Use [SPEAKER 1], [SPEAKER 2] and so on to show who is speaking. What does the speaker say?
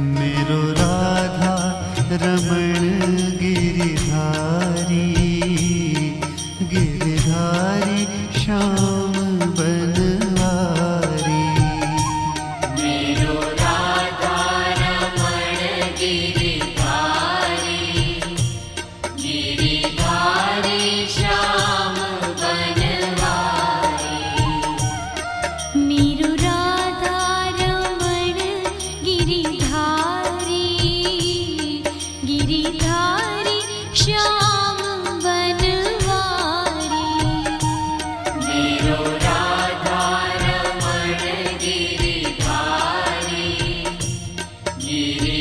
[SPEAKER 1] मेरो राधा रमण गिरिधारी, गिरिधारी श्याम बनवारी।
[SPEAKER 2] मेरो राधा रमण गिरिधारी, गिरिधारी श्याम बनवारी। मेरो राधा रमण गिरिधारी, गिरिधारी श्याम बनवारी। मेरो राधा रमण गिरिधारी, गिरि